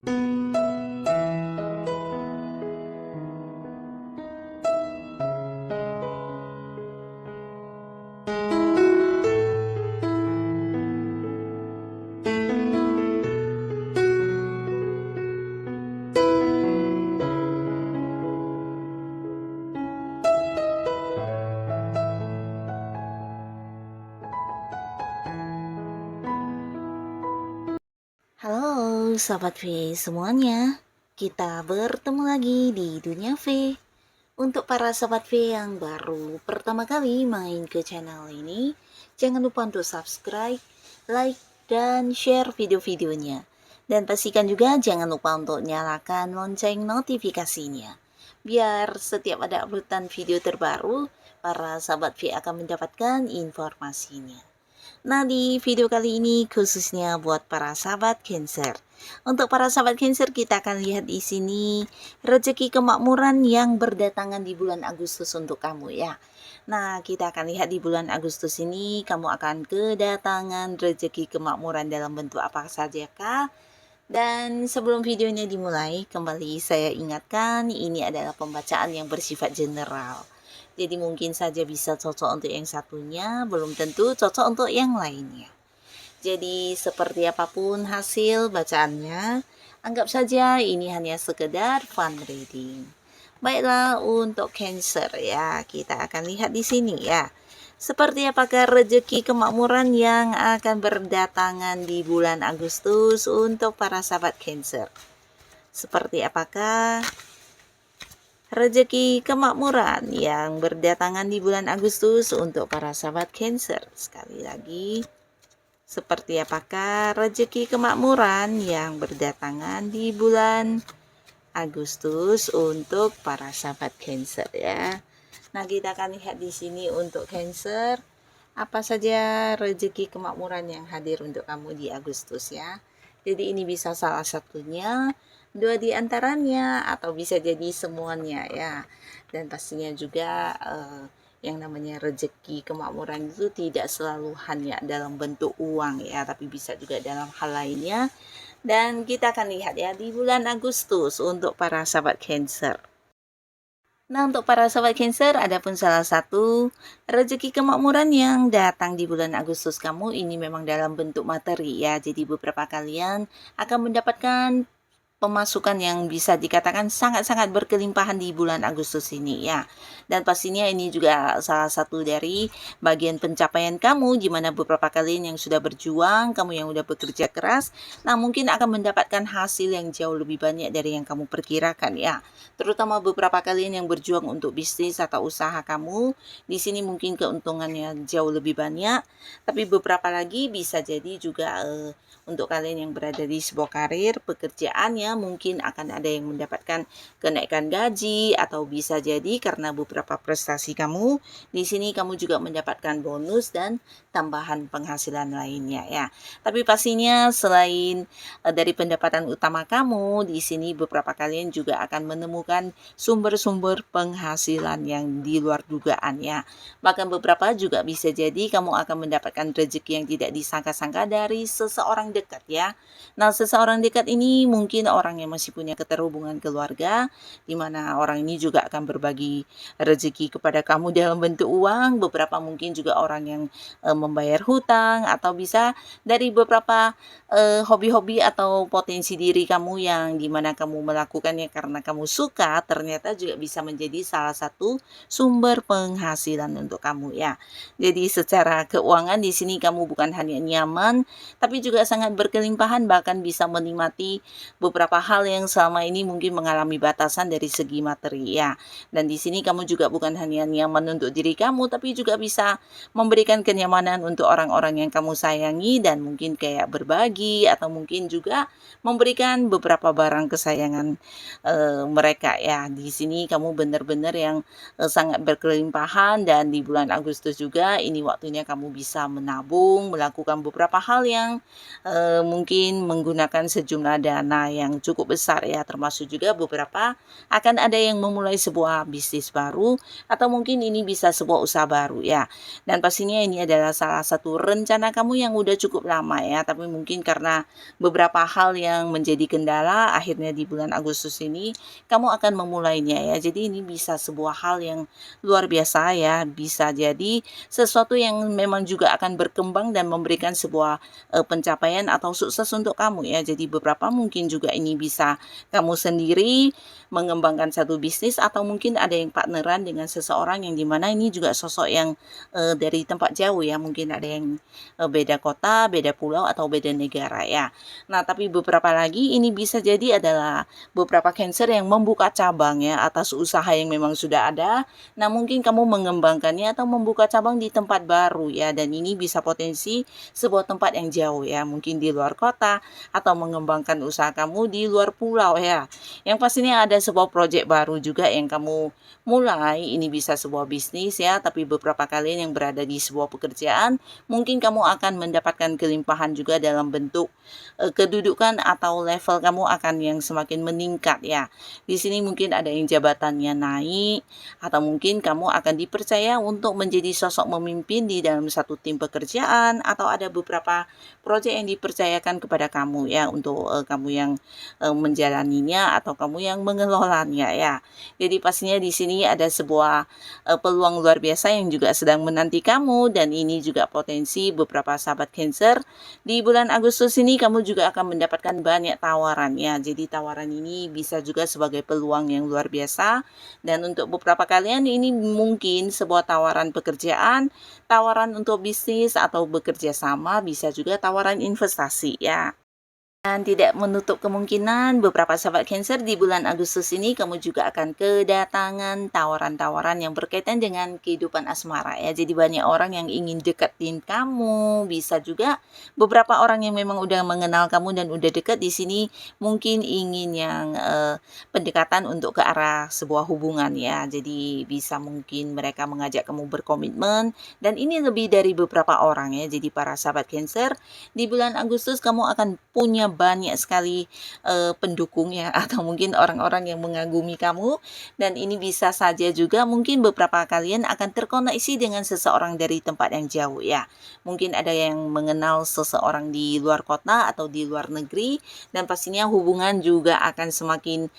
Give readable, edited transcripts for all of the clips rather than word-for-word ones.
Halo Sobat V semuanya, kita bertemu lagi di Dunia V. Untuk para Sobat V yang baru pertama kali main ke channel ini, jangan lupa untuk subscribe, like, dan share video-videonya. Dan pastikan juga jangan lupa untuk nyalakan lonceng notifikasinya. Biar setiap ada uploadan video terbaru, para Sobat V akan mendapatkan informasinya. Nah, di video kali ini khususnya buat para sahabat Cancer. Untuk para sahabat Cancer, kita akan lihat di sini rezeki kemakmuran yang berdatangan di bulan Agustus untuk kamu ya. Nah, kita akan lihat di bulan Agustus ini kamu akan kedatangan rezeki kemakmuran dalam bentuk apa saja kah? Dan sebelum videonya dimulai, kembali saya ingatkan ini adalah pembacaan yang bersifat general. Jadi mungkin saja bisa cocok untuk yang satunya, belum tentu cocok untuk yang lainnya. Jadi seperti apapun hasil bacaannya, anggap saja ini hanya sekedar fun reading. Baiklah, untuk Cancer ya, kita akan lihat di sini ya. Seperti apakah rezeki kemakmuran yang akan berdatangan di bulan Agustus untuk para sahabat Cancer? Seperti apakah rezeki kemakmuran yang berdatangan di bulan Agustus untuk para sahabat Cancer? Sekali lagi, seperti apakah rezeki kemakmuran yang berdatangan di bulan Agustus untuk para sahabat Cancer ya? Nah, kita akan lihat di sini untuk Cancer, apa saja rezeki kemakmuran yang hadir untuk kamu di Agustus ya. Jadi ini bisa salah satunya, dua di antaranya, atau bisa jadi semuanya ya. Dan pastinya juga yang namanya rezeki kemakmuran itu tidak selalu hanya dalam bentuk uang ya, tapi bisa juga dalam hal lainnya. Dan kita akan lihat ya di bulan Agustus untuk para sahabat Cancer. Nah, untuk para sahabat Cancer, ada pun salah satu rezeki kemakmuran yang datang di bulan Agustus kamu ini memang dalam bentuk materi ya. Jadi beberapa kalian akan mendapatkan pemasukan yang bisa dikatakan sangat-sangat berkelimpahan di bulan Agustus ini ya. Dan pastinya ini juga salah satu dari bagian pencapaian kamu, di mana beberapa kalian yang sudah berjuang, kamu yang sudah bekerja keras, nah mungkin akan mendapatkan hasil yang jauh lebih banyak dari yang kamu perkirakan ya. Terutama beberapa kalian yang berjuang untuk bisnis atau usaha kamu, di sini mungkin keuntungannya jauh lebih banyak, tapi beberapa lagi bisa jadi juga untuk kalian yang berada di sebuah karir pekerjaannya mungkin akan ada yang mendapatkan kenaikan gaji, atau bisa jadi karena beberapa prestasi kamu di sini kamu juga mendapatkan bonus dan tambahan penghasilan lainnya ya. Tapi pastinya selain dari pendapatan utama kamu, di sini beberapa kalian juga akan menemukan sumber-sumber penghasilan yang di luar dugaan ya. Bahkan beberapa juga bisa jadi kamu akan mendapatkan rezeki yang tidak disangka-sangka dari seseorang dekat ya. Nah, seseorang dekat ini mungkin orang yang masih punya keterhubungan keluarga, di mana orang ini juga akan berbagi rezeki kepada kamu dalam bentuk uang. Beberapa mungkin juga orang yang membayar hutang, atau bisa dari beberapa hobi-hobi atau potensi diri kamu yang dimana kamu melakukannya karena kamu suka, ternyata juga bisa menjadi salah satu sumber penghasilan untuk kamu ya. Jadi secara keuangan di sini kamu bukan hanya nyaman, tapi juga sangat berkelimpahan, bahkan bisa menikmati beberapa hal yang selama ini mungkin mengalami batasan dari segi materi ya. Dan di sini kamu juga bukan hanya nyaman untuk diri kamu, tapi juga bisa memberikan kenyamanan untuk orang-orang yang kamu sayangi, dan mungkin kayak berbagi, atau mungkin juga memberikan beberapa barang kesayangan mereka ya. Di sini kamu benar-benar yang sangat berkelimpahan, dan di bulan Agustus juga ini waktunya kamu bisa menabung, melakukan beberapa hal yang mungkin menggunakan sejumlah dana yang cukup besar ya, termasuk juga beberapa akan ada yang memulai sebuah bisnis baru atau mungkin ini bisa sebuah usaha baru ya. Dan pastinya ini adalah salah satu rencana kamu yang udah cukup lama ya, tapi mungkin karena beberapa hal yang menjadi kendala akhirnya di bulan Agustus ini kamu akan memulainya ya. Jadi ini bisa sebuah hal yang luar biasa ya, bisa jadi sesuatu yang memang juga akan berkembang dan memberikan sebuah pencapaian atau sukses untuk kamu ya. Jadi beberapa mungkin juga ini bisa kamu sendiri mengembangkan satu bisnis atau mungkin ada yang partneran dengan seseorang yang dimana ini juga sosok yang dari tempat jauh ya, mungkin ada yang beda kota, beda pulau atau beda negara ya. Nah, tapi beberapa lagi ini bisa jadi adalah beberapa Cancer yang membuka cabang ya atas usaha yang memang sudah ada. Nah, mungkin kamu mengembangkannya atau membuka cabang di tempat baru ya, dan ini bisa potensi sebuah tempat yang jauh ya, mungkin di luar kota atau mengembangkan usaha kamu di luar pulau ya. Yang pastinya ada sebuah proyek baru juga yang kamu mulai, ini bisa sebuah bisnis ya, tapi beberapa kalian yang berada di sebuah pekerjaan, mungkin kamu akan mendapatkan kelimpahan juga dalam bentuk kedudukan atau level kamu akan yang semakin meningkat ya. Di sini mungkin ada yang jabatannya naik atau mungkin kamu akan dipercaya untuk menjadi sosok memimpin di dalam satu tim pekerjaan atau ada beberapa proyek yang dipercayakan kepada kamu ya untuk kamu yang menjalaninya atau kamu yang mengelolanya ya. Jadi pastinya di sini ada sebuah peluang luar biasa yang juga sedang menanti kamu, dan ini juga potensi beberapa sahabat Cancer di bulan Agustus ini kamu juga akan mendapatkan banyak tawaran ya. Jadi tawaran ini bisa juga sebagai peluang yang luar biasa, dan untuk beberapa kalian ini mungkin sebuah tawaran pekerjaan, tawaran untuk bisnis atau bekerja sama, bisa juga tawaran investasi ya. Dan tidak menutup kemungkinan beberapa sahabat Cancer di bulan Agustus ini kamu juga akan kedatangan tawaran-tawaran yang berkaitan dengan kehidupan asmara ya. Jadi banyak orang yang ingin deketin kamu, bisa juga beberapa orang yang memang udah mengenal kamu dan udah dekat di sini mungkin ingin yang pendekatan untuk ke arah sebuah hubungan ya. Jadi bisa mungkin mereka mengajak kamu berkomitmen, dan ini lebih dari beberapa orang ya. Jadi para sahabat Cancer di bulan Agustus kamu akan punya banyak sekali pendukung ya, atau mungkin orang-orang yang mengagumi kamu, dan ini bisa saja juga mungkin beberapa kalian akan terkoneksi dengan seseorang dari tempat yang jauh ya. Mungkin ada yang mengenal seseorang di luar kota atau di luar negeri, dan pastinya hubungan juga akan semakin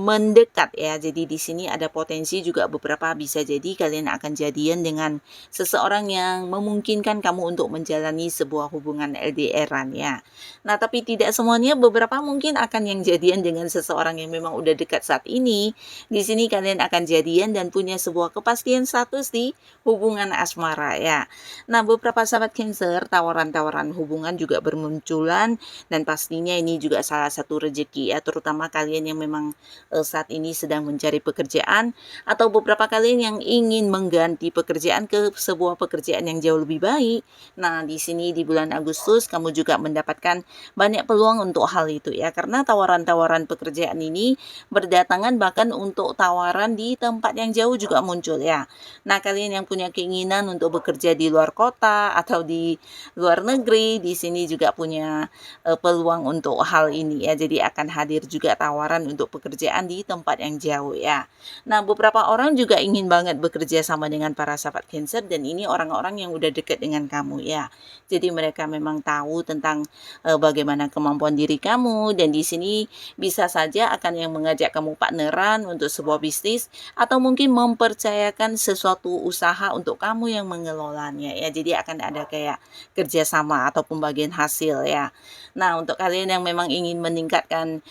mendekat ya. Jadi di sini ada potensi juga beberapa bisa jadi kalian akan jadian dengan seseorang yang memungkinkan kamu untuk menjalani sebuah hubungan LDR-an ya. Nah, tapi tidak semuanya, beberapa mungkin akan yang jadian dengan seseorang yang memang udah dekat saat ini. Di sini kalian akan jadian dan punya sebuah kepastian status di hubungan asmara ya. Nah, beberapa sahabat Cancer, tawaran-tawaran hubungan juga bermunculan, dan pastinya ini juga salah satu rezeki ya, terutama kalian yang memang saat ini sedang mencari pekerjaan atau beberapa kalian yang ingin mengganti pekerjaan ke sebuah pekerjaan yang jauh lebih baik. Nah, di sini di bulan Agustus kamu juga mendapatkan banyak peluang untuk hal itu ya, karena tawaran-tawaran pekerjaan ini berdatangan bahkan untuk tawaran di tempat yang jauh juga muncul ya. Nah, kalian yang punya keinginan untuk bekerja di luar kota atau di luar negeri, di sini juga punya peluang untuk hal ini ya. Jadi akan hadir juga tawaran untuk pekerjaan di tempat yang jauh ya. Nah, beberapa orang juga ingin banget bekerja sama dengan para sahabat Cancer, dan ini orang-orang yang udah dekat dengan kamu ya. Jadi mereka memang tahu tentang bagaimana kemampuan diri kamu, dan di sini bisa saja akan yang mengajak kamu partneran untuk sebuah bisnis atau mungkin mempercayakan sesuatu usaha untuk kamu yang mengelolanya ya. Jadi akan ada kayak kerjasama atau pembagian hasil ya. Nah, untuk kalian yang memang ingin meningkatkan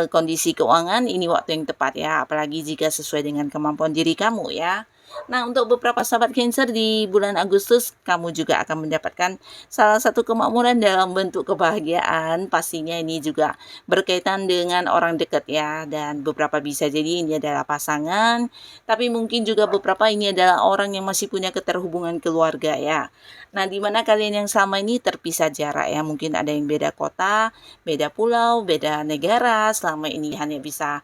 kondisi keuangan, ini waktu yang tepat ya, apalagi jika sesuai dengan kemampuan diri kamu ya. Nah, untuk beberapa sahabat Cancer di bulan Agustus, kamu juga akan mendapatkan salah satu kemakmuran dalam bentuk kebahagiaan. Pastinya ini juga berkaitan dengan orang dekat ya, dan beberapa bisa jadi ini adalah pasangan, tapi mungkin juga beberapa ini adalah orang yang masih punya keterhubungan keluarga ya. Nah, di mana kalian yang sama ini terpisah jarak ya, mungkin ada yang beda kota, beda pulau, beda negara, selama ini hanya bisa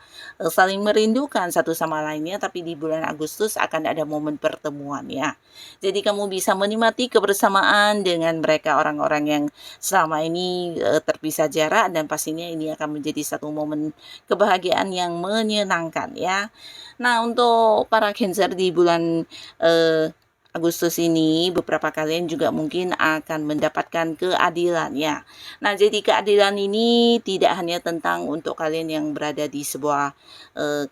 saling merindukan satu sama lainnya, tapi di bulan Agustus akan tidak ada momen pertemuan ya. Jadi kamu bisa menikmati kebersamaan dengan mereka orang-orang yang selama ini terpisah jarak, dan pastinya ini akan menjadi satu momen kebahagiaan yang menyenangkan ya. Nah, untuk para Cancer di bulan Agustus ini, beberapa kalian juga mungkin akan mendapatkan keadilan ya. Nah, jadi keadilan ini tidak hanya tentang untuk kalian yang berada di sebuah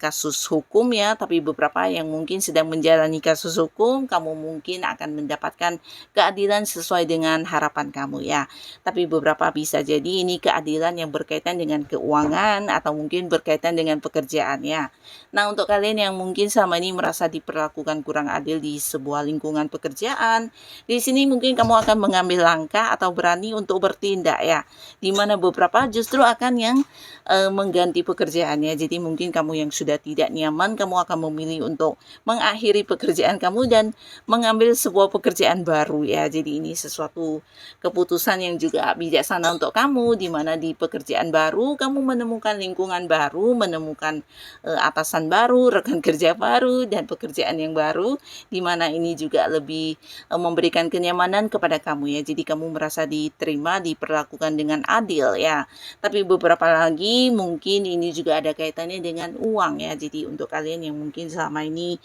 kasus hukum ya, tapi beberapa yang mungkin sedang menjalani kasus hukum, kamu mungkin akan mendapatkan keadilan sesuai dengan harapan kamu ya. Tapi beberapa bisa jadi ini keadilan yang berkaitan dengan keuangan atau mungkin berkaitan dengan pekerjaan ya. Nah, untuk kalian yang mungkin selama ini merasa diperlakukan kurang adil di sebuah lingkungan pekerjaan, di sini mungkin kamu akan mengambil langkah atau berani untuk bertindak ya. Di mana beberapa justru akan yang mengganti pekerjaannya. Jadi mungkin kamu yang sudah tidak nyaman, kamu akan memilih untuk mengakhiri pekerjaan kamu dan mengambil sebuah pekerjaan baru ya. Jadi ini sesuatu keputusan yang juga bijaksana untuk kamu, di mana di pekerjaan baru kamu menemukan lingkungan baru, menemukan atasan baru, rekan kerja baru, dan pekerjaan yang baru, di mana ini juga lebih memberikan kenyamanan kepada kamu ya. Jadi kamu merasa diterima, diperlakukan dengan adil ya. Tapi beberapa lagi mungkin ini juga ada kaitannya dengan uang ya. Jadi untuk kalian yang mungkin selama ini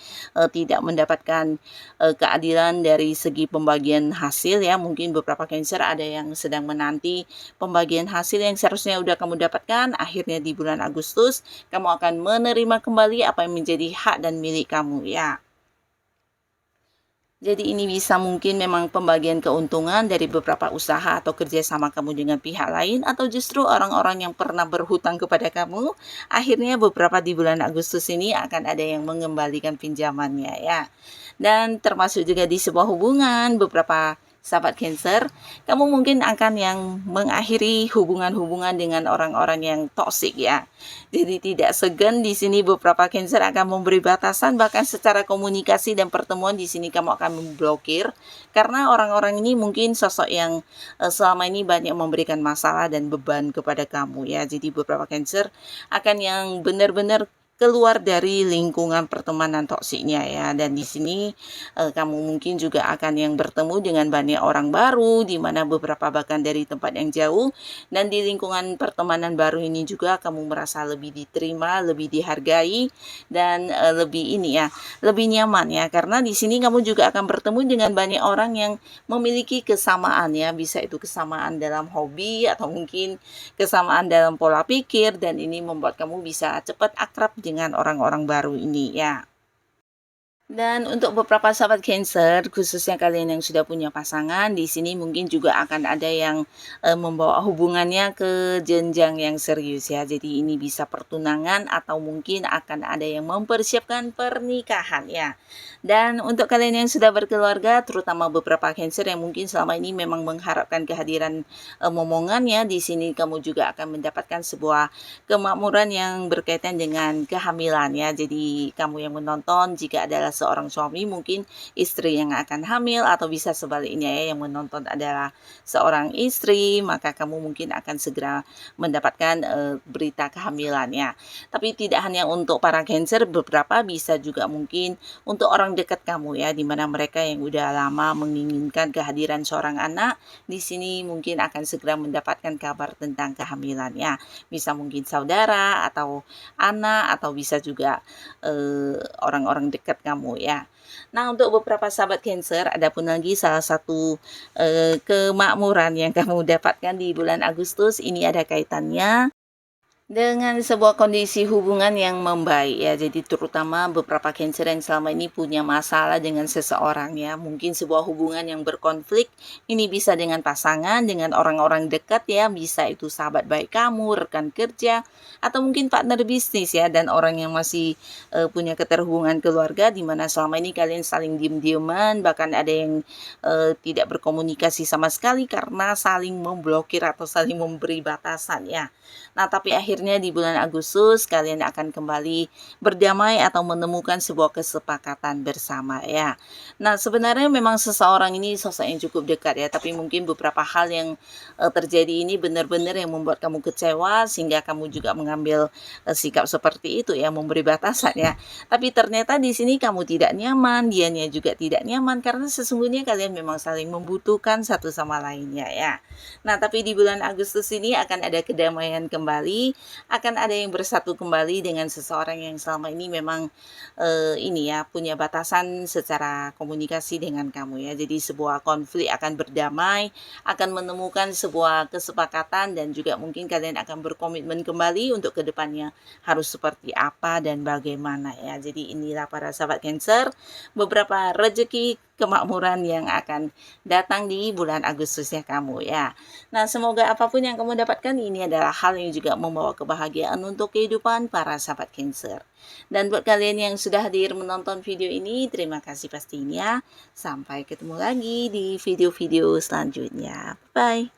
tidak mendapatkan keadilan dari segi pembagian hasil ya, mungkin beberapa Cancer ada yang sedang menanti pembagian hasil yang seharusnya udah kamu dapatkan, akhirnya di bulan Agustus kamu akan menerima kembali apa yang menjadi hak dan milik kamu ya. Jadi ini bisa mungkin memang pembagian keuntungan dari beberapa usaha atau kerjasama kamu dengan pihak lain, atau justru orang-orang yang pernah berhutang kepada kamu, akhirnya beberapa di bulan Agustus ini akan ada yang mengembalikan pinjamannya ya. Dan termasuk juga di sebuah hubungan, beberapa sahabat Cancer, kamu mungkin akan yang mengakhiri hubungan-hubungan dengan orang-orang yang toksik ya. Jadi tidak segan di sini beberapa Cancer akan memberi batasan, bahkan secara komunikasi dan pertemuan di sini kamu akan memblokir karena orang-orang ini mungkin sosok yang selama ini banyak memberikan masalah dan beban kepada kamu ya. Jadi beberapa Cancer akan yang benar-benar keluar dari lingkungan pertemanan toksiknya ya. Dan di sini kamu mungkin juga akan yang bertemu dengan banyak orang baru, di mana beberapa bahkan dari tempat yang jauh, dan di lingkungan pertemanan baru ini juga kamu merasa lebih diterima, lebih dihargai, dan lebih ini ya, lebih nyaman ya, karena di sini kamu juga akan bertemu dengan banyak orang yang memiliki kesamaan ya, bisa itu kesamaan dalam hobi atau mungkin kesamaan dalam pola pikir, dan ini membuat kamu bisa cepat akrab dengan orang-orang baru ini ya. Dan untuk beberapa sahabat Cancer, khususnya kalian yang sudah punya pasangan, di sini mungkin juga akan ada yang membawa hubungannya ke jenjang yang serius ya. Jadi ini bisa pertunangan atau mungkin akan ada yang mempersiapkan pernikahan ya. Dan untuk kalian yang sudah berkeluarga, terutama beberapa Cancer yang mungkin selama ini memang mengharapkan kehadiran momongannya, di sini kamu juga akan mendapatkan sebuah kemakmuran yang berkaitan dengan kehamilan ya. Jadi kamu yang menonton, jika adalah seorang suami, mungkin istri yang akan hamil, atau bisa sebaliknya ya, yang menonton adalah seorang istri, maka kamu mungkin akan segera mendapatkan berita kehamilannya. Tapi tidak hanya untuk para Cancer, beberapa bisa juga mungkin untuk orang dekat kamu ya, dimana mereka yang udah lama menginginkan kehadiran seorang anak, di sini mungkin akan segera mendapatkan kabar tentang kehamilannya. Bisa mungkin saudara atau anak, atau bisa juga orang-orang dekat kamu ya. Nah, untuk beberapa sahabat Cancer, ada pun lagi salah satu kemakmuran yang kamu dapatkan di bulan Agustus ini ada kaitannya dengan sebuah kondisi hubungan yang membaik ya. Jadi terutama beberapa Cancer yang selama ini punya masalah dengan seseorang ya, mungkin sebuah hubungan yang berkonflik, ini bisa dengan pasangan, dengan orang-orang dekat ya, bisa itu sahabat baik kamu, rekan kerja, atau mungkin partner bisnis ya, dan orang yang masih punya keterhubungan keluarga, di mana selama ini kalian saling diem-dieman, bahkan ada yang tidak berkomunikasi sama sekali karena saling memblokir atau saling memberi batasan ya. Nah, tapi akhirnya akhirnya di bulan Agustus kalian akan kembali berdamai atau menemukan sebuah kesepakatan bersama ya. Nah, sebenarnya memang seseorang ini sosok yang cukup dekat ya, tapi mungkin beberapa hal yang terjadi ini benar-benar yang membuat kamu kecewa sehingga kamu juga mengambil sikap seperti itu ya, memberi batasan ya. Tapi ternyata di sini kamu tidak nyaman, dianya juga tidak nyaman karena sesungguhnya kalian memang saling membutuhkan satu sama lainnya ya. Nah, tapi di bulan Agustus ini akan ada kedamaian kembali, akan ada yang bersatu kembali dengan seseorang yang selama ini memang ini ya punya batasan secara komunikasi dengan kamu ya. Jadi sebuah konflik akan berdamai, akan menemukan sebuah kesepakatan dan juga mungkin kalian akan berkomitmen kembali untuk kedepannya harus seperti apa dan bagaimana ya. Jadi inilah para sahabat Cancer, beberapa rezeki kemakmuran yang akan datang di bulan Agustusnya kamu ya. Nah, semoga apapun yang kamu dapatkan ini adalah hal yang juga membawa kebahagiaan untuk kehidupan para sahabat Cancer. Dan buat kalian yang sudah hadir menonton video ini, terima kasih pastinya. Sampai ketemu lagi di video-video selanjutnya. Bye.